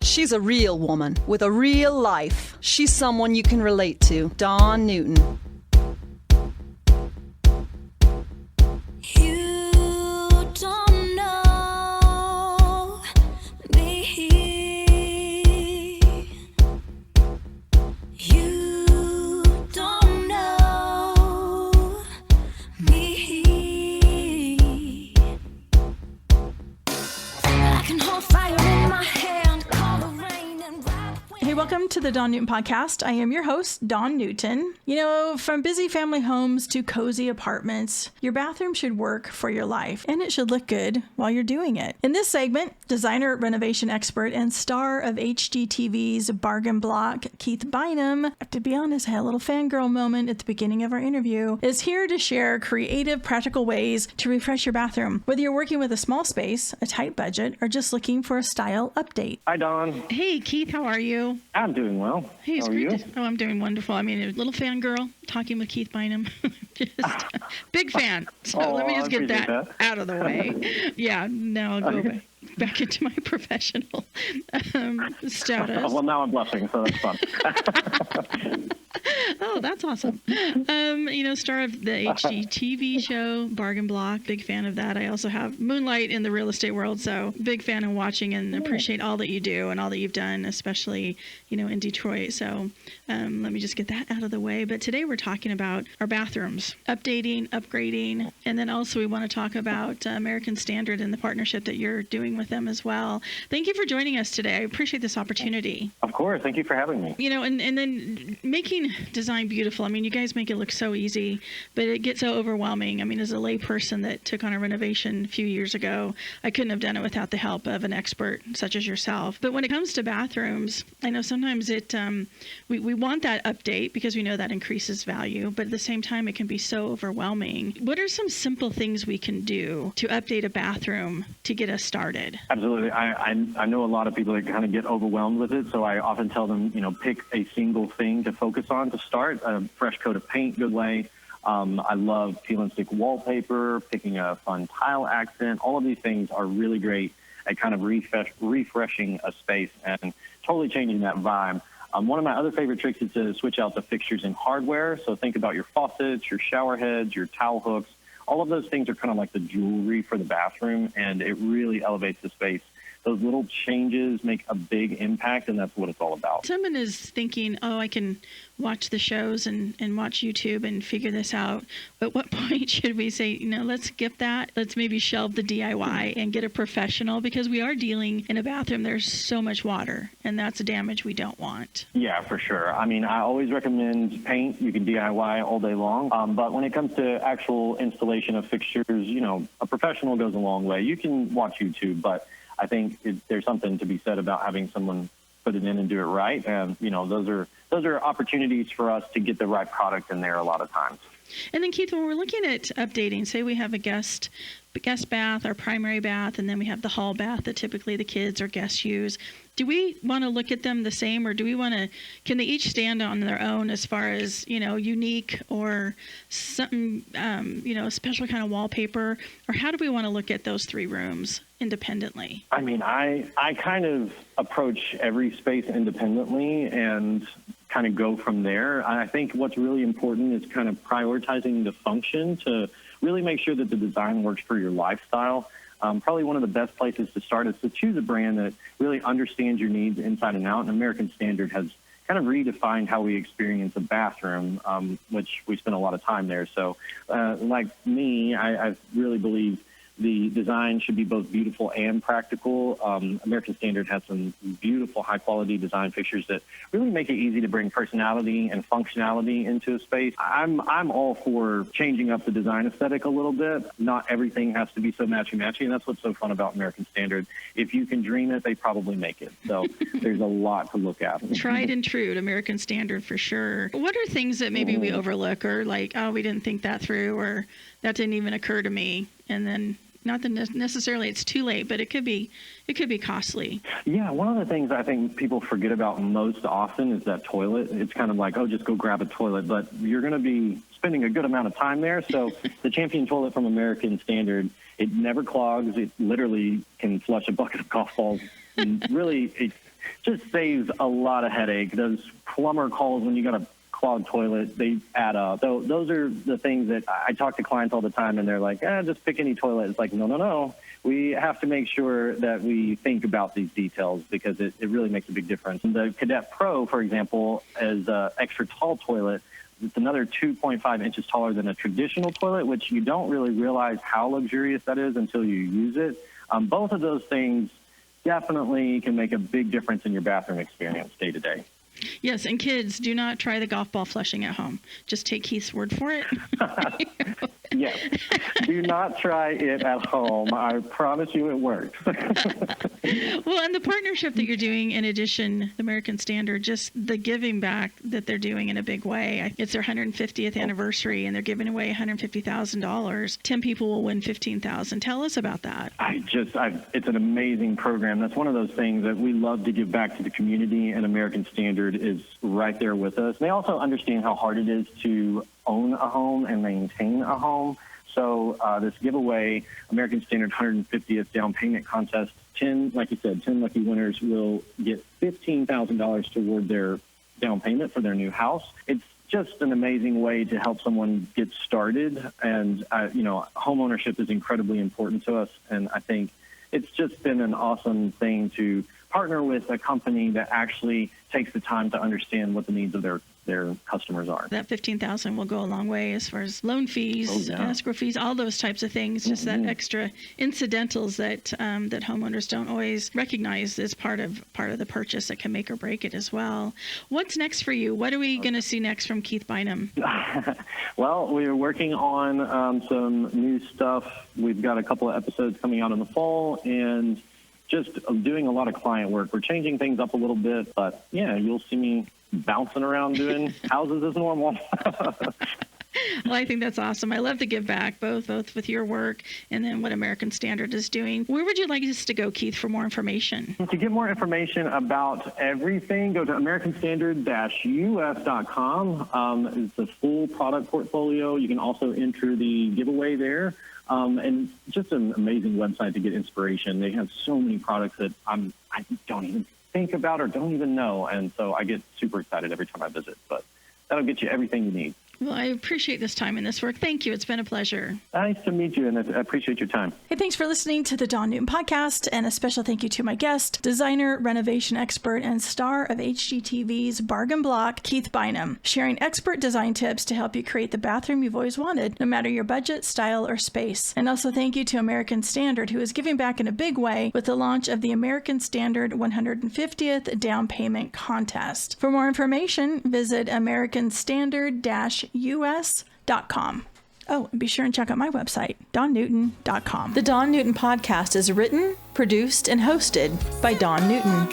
She's a real woman with a real life. She's someone you can relate to. Dawn Newton. Welcome to the Dawn Newton Podcast. I am your host, Dawn Newton. You know, from busy family homes to cozy apartments, your bathroom should work for your life, and it should look good while you're doing it. In this segment, designer, renovation expert, and star of HGTV'S Bargain Block, Keith Bynum, to be honest, I had a little fangirl moment at the beginning of our interview, is here to share creative, practical ways to refresh your bathroom. Whether you're working with a small space, a tight budget, or just looking for a style update. Hi, Dawn. Hey, Keith, how are you? I'm doing well. Hey, it's How are great. you? I'm doing wonderful. I mean, a little fangirl talking with Keith Bynum. Just big fan. So let me just get that out of the way. Yeah, now I'll go back into my professional status. Well, now I'm blushing, so that's fun. Oh, that's awesome. Star of the HGTV show, Bargain Block, big fan of that. I also have Moonlight in the real estate world, so big fan of watching and appreciate all that you do and all that you've done, especially, in Detroit. So let me just get that out of the way. But today we're talking about our bathrooms, updating, upgrading, and then also we want to talk about American Standard and the partnership that you're doing with them as well. Thank you for joining us today. I appreciate this opportunity. Of course. Thank you for having me. And then making design beautiful. I mean, you guys make it look so easy, but it gets so overwhelming. I mean, as a layperson that took on a renovation a few years ago, I couldn't have done it without the help of an expert such as yourself. But when it comes to bathrooms, I know sometimes we want that update because we know that increases value, but at the same time, it can be so overwhelming. What are some simple things we can do to update a bathroom to get us started? Absolutely. I know a lot of people that kind of get overwhelmed with it, so I often tell them, pick a single thing to focus on to start. A fresh coat of paint, good way. I love peel and stick wallpaper, picking a fun tile accent. All of these things are really great at kind of refreshing a space and totally changing that vibe. One of my other favorite tricks is to switch out the fixtures and hardware. So think about your faucets, your shower heads, your towel hooks. All of those things are kind of like the jewelry for the bathroom, and it really elevates the space. Those little changes make a big impact, and that's what it's all about. Someone is thinking, I can watch the shows and watch YouTube and figure this out. But what point should we say, let's skip that. Let's maybe shelve the DIY and get a professional, because we are dealing in a bathroom. There's so much water, and that's a damage we don't want. Yeah, for sure. I mean, I always recommend paint. You can DIY all day long. But when it comes to actual installation of fixtures, a professional goes a long way. You can watch YouTube, but I think there's something to be said about having someone put it in and do it right. And, those are opportunities for us to get the right product in there a lot of times. And then, Keith, when we're looking at updating, say we have a guest bath, our primary bath, and then we have the hall bath that typically the kids or guests use. Do we want to look at them the same, or can they each stand on their own as far as, unique or something, a special kind of wallpaper? Or how do we want to look at those three rooms independently? I mean, I kind of approach every space independently and kind of go from there. I think what's really important is kind of prioritizing the function to really make sure that the design works for your lifestyle. Probably one of the best places to start is to choose a brand that really understands your needs inside and out. And American Standard has kind of redefined how we experience a bathroom, which we spend a lot of time there. So like me, I really believe the design should be both beautiful and practical. American Standard has some beautiful, high-quality design fixtures that really make it easy to bring personality and functionality into a space. I'm all for changing up the design aesthetic a little bit. Not everything has to be so matchy-matchy, and that's what's so fun about American Standard. If you can dream it, they probably make it. So there's a lot to look at. Tried and true to American Standard for sure. What are things that maybe we overlook, or like, we didn't think that through, or that didn't even occur to me, and then not that necessarily it's too late, but it could be costly. Yeah, one of the things I think people forget about most often is that toilet. It's kind of like, just go grab a toilet, but you're going to be spending a good amount of time there. So the Champion toilet from American Standard, it never clogs. It literally can flush a bucket of golf balls. And really, just saves a lot of headache. Those plumber calls when you got a clogged toilet, they add up. So those are the things that I talk to clients all the time, and they're like, just pick any toilet. It's like, no. We have to make sure that we think about these details because it really makes a big difference. The Cadet Pro, for example, is an extra tall toilet. It's another 2.5 inches taller than a traditional toilet, which you don't really realize how luxurious that is until you use it. Both of those things definitely can make a big difference in your bathroom experience day to day. Yes, and kids, do not try the golf ball flushing at home. Just take Keith's word for it. Yes. Do not try it at home. I promise you it works. Well, and the partnership that you're doing, in addition, the American Standard, just the giving back that they're doing in a big way. It's their 150th anniversary, and they're giving away $150,000. 10 people will win $15,000. Tell us about that. It's an amazing program. That's one of those things that we love to give back to the community, and American Standard is right there with us. They also understand how hard it is to own a home and maintain a home. So this giveaway, American Standard 150th down payment contest, 10 lucky winners will get $15,000 toward their down payment for their new house. It's just an amazing way to help someone get started. And, home ownership is incredibly important to us. And I think it's just been an awesome thing to partner with a company that actually takes the time to understand what the needs of their customers are. That $15,000 will go a long way as far as loan fees, escrow fees, all those types of things. Just that extra incidentals that that homeowners don't always recognize as part of the purchase that can make or break it as well. What's next for you? What are we going to see next from Keith Bynum? Well, we're working on some new stuff. We've got a couple of episodes coming out in the fall, and just doing a lot of client work. We're changing things up a little bit, but you'll see me bouncing around doing houses as normal. Well, I think that's awesome. I love to give back, both with your work and then what American Standard is doing. Where would you like us to go, Keith, for more information? To get more information about everything, go to americanstandard-us.com. It's a full product portfolio. You can also enter the giveaway there. And just an amazing website to get inspiration. They have so many products that I don't even think about or don't even know. And so I get super excited every time I visit. But that'll get you everything you need. Well, I appreciate this time and this work. Thank you. It's been a pleasure. Nice to meet you, and I appreciate your time. Hey, thanks for listening to the Dawn Newton Podcast, and a special thank you to my guest, designer, renovation expert, and star of HGTV'S Bargain Block, Keith Bynum, sharing expert design tips to help you create the bathroom you've always wanted, no matter your budget, style, or space. And also thank you to American Standard, who is giving back in a big way with the launch of the American Standard 150th Down Payment Contest. For more information, visit americanstandard-us.com. Oh, and be sure and check out my website, dawnnewton.com. The Dawn Newton Podcast is written, produced, and hosted by Dawn Newton.